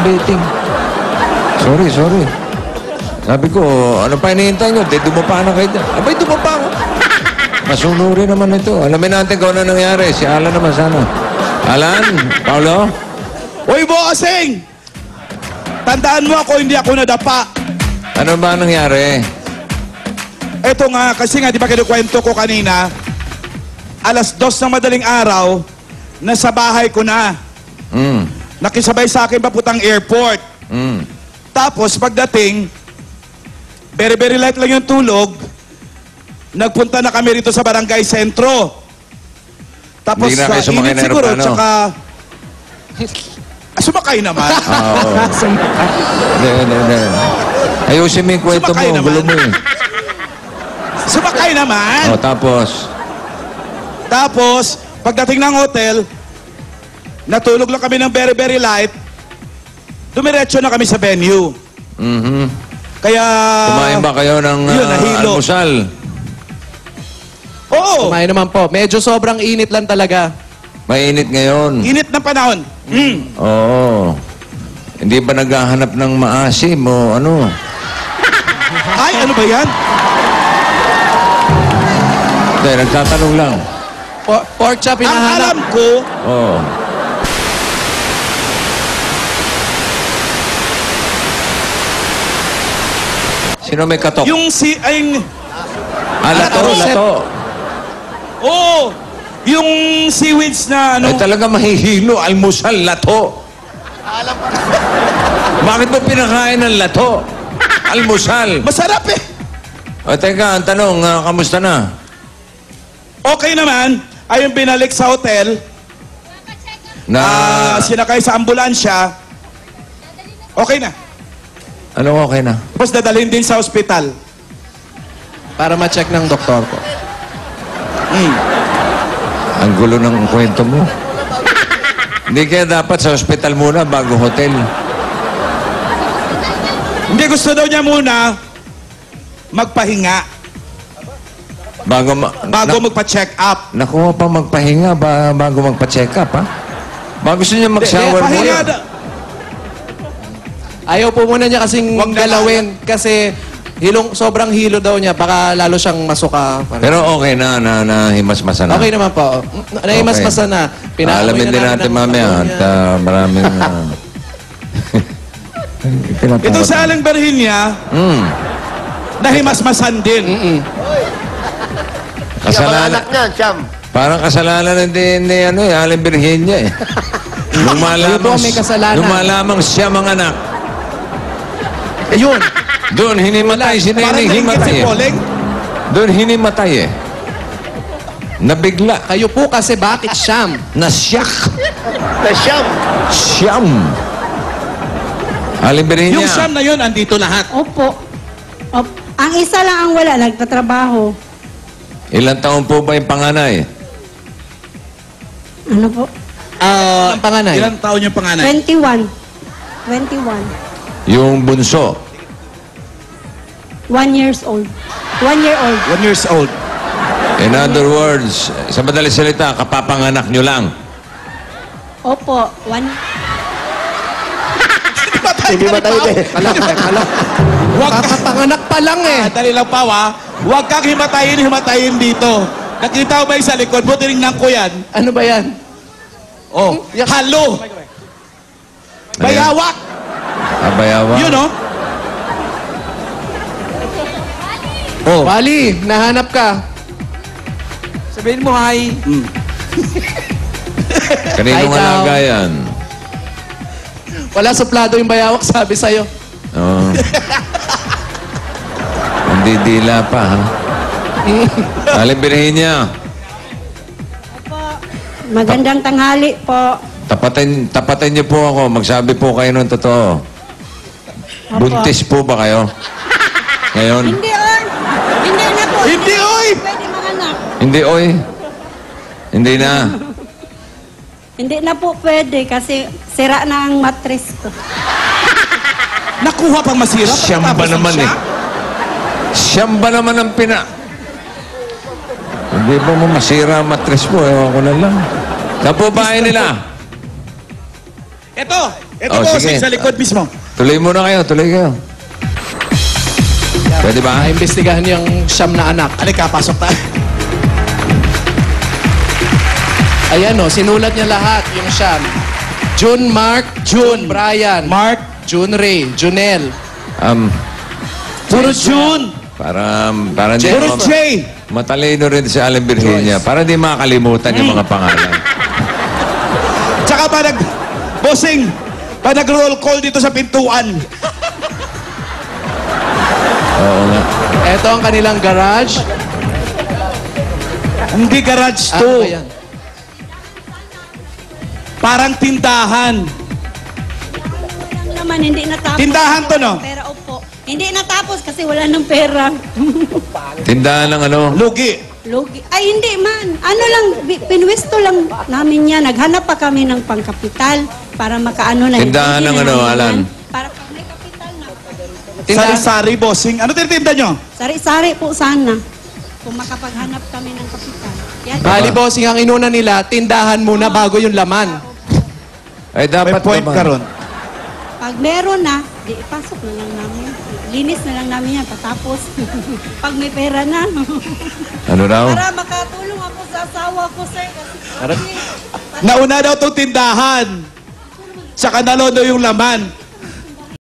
betting. Sorry. Sabi ko, ano pa hinihintay nyo? Dumapa na kayo dyan. Abay, dumapa ako. Masunuri naman ito. Alamin natin kung ano nangyari. Si Alan naman sana. Alan? Paolo? Uy, bossing! Tandaan mo ako, hindi ako nadapa. Ano ba nangyari? Ito nga, kasi nga, di ba kinukwento ko kanina, alas 2 ng madaling araw, nasa bahay ko na. Nakisabay sa akin papuntang airport. Tapos, pagdating, very light lang yung tulog, nagpunta na kami rito sa Barangay Sentro. Tapos, Hindi na kayo sumakay init ng siguro, aeroplano? tsaka... sumakay naman. Oo. Hindi. Ayusin mo yung kwento mo. Sumakay naman. Gulo mo eh. Sumakay naman. O, tapos? Tapos, pagdating ng hotel, natulog lang kami ng very light, dumiretso na kami sa venue. Kaya... Kumain ba kayo ng yun, nahilo. almusal? Oo! Kumain naman po. Medyo sobrang init lang talaga. Mainit ngayon. Init ng panahon. Oo. Hindi ba naghahanap ng maasim o ano? Ay, ano ba yan? Hindi, nagtatanong lang. Pork chop Ang hinahanap. alam ko, Oo. Sino may katok? yung si... Ay, Lato. oo! Yung seaweeds na ano... Ay talaga mahihilo, almusal, lato. Bakit mo pinakain ng lato? Almusal. Masarap eh! O teka, ang tanong, kamusta na? Okay naman, ayun binalik sa hotel, sinakay sa ambulansya, okay na. Anong okay na? Tapos dadalhin din sa ospital. Para ma-check ng doktor ko. Ang gulo ng kwento mo. Hindi kaya dapat sa ospital muna bago hotel. Hindi, gusto daw niya muna magpahinga Bago magpa-check up. Nakuha pa magpahinga bago magpa-check up, ha? Gusto niya mag-shower Pahinga muna. Ayaw po muna niya kasing Wag na galawin. Kasi sobrang hilo daw niya. Baka lalo siyang masuka. Pero okay na himas-masa na. Okay naman po. Nahimas-masa na. Alamin din natin mamaya at maraming... Ito sa Aling Berhinya, nahimasmasan din. Kasalanan. niyan, Cham. Parang kasalanan ni Aling Virginia eh. Ito may kasalanan. Lumalamang siya mga anak. Ayun. Doon hinimatay si Parang Neneng, nainggit si himatay eh. Poleng. Doon hinimatay eh. Nabigla. Kayo po kasi bakit siyam? Nasyak. Na Cham. Siyam. Aling Virginia. Yung Sam na yun, andito lahat. Opo. Ang isa lang ang wala, nagtatrabaho. Ilang taon po ba yung panganay? Ano po? Ang panganay. Ilang taon yung panganay? 21. 21. Yung bunso. 1 years old. 1 year old. 1 years old. In other words, sa madaling salita, kapapanganak nyo lang. Opo. Hindi matay na eh. Huwag ka, Kakapanganak pa lang eh. dali lang pa huwag kang himatayin dito. Nakita mo ba yung sa likod mo? Tinignan ko yan. Ano ba yan? Oh, halo. Bayawak. Abayawa. Yun oh. Oh. Bali, nahanap ka. Sabihin mo hi. Kaninong Ay, daw. alaga yan? Wala suplado yung bayawak, sabi sa'yo. Oo. Hindi dila pa, ha? Aling Virginia, Magandang tanghali po. tapatin niyo po ako. Magsabi po kayo ng totoo. Opo. Buntis po ba kayo? Ngayon? Hindi, oy. Hindi na po. Hindi, oy. Pwede manganak. Hindi, oy. Hindi na. Hindi na po pwede kasi sira na ang mattress ko. Nakuha pang masira. Siyam ba pagkatapos ng naman eh? siya? Siyam ba naman ang Hindi ba mo masira ang mattress mo? Ewan ko na lang. Saan po bahay nila? Ito Oh, bossing, sige. sa likod mismo. Tuloy muna kayo, tuloy kayo. Pwede ba? Imbestigahan yung siyam na anak. Halika, pasok tayo. Ayan o, sinulat niya lahat yung siyam. June Mark, June Brian, Mark, June Ray, Junel. puro June. Para hindi Puro J. matalino rin si Alan Virginia. Para di makalimutan yung mga pangalan. Tsaka bossing, pa nag-roll call dito sa pintuan. Oo nga. Ito ang kanilang garage. Hindi garage Ano to. ba yan? Parang tindahan. Walang naman, hindi natapos. Tindahan to, no? Pera, opo. Hindi natapos kasi wala ng pera. Tindahan ng ano? Lugi. Lugi. Ay, hindi man. Ano lang, pinwesto lang namin yan. Naghanap pa kami ng pangkapital para makaano na. Tindahan ng Hindi na ano, namin yan. Alan? Para pag may kapital na. Sari-sari, bossing. Ano tinitinda nyo? Sari-sari po sana. Kung makapaghanap kami ng kapital. Yan. Bali bossing, ang inuna nila, tindahan muna bago yung laman. Ay, May dapat point naman. ka ron. Pag meron na, di ipasok na lang namin. Linis na lang namin yan patapos. Pag may pera na. Ano raw? Para makatulong ako sa asawa ko, sir. Kasi, Nauna daw itong tindahan. Saka nalono yung laman.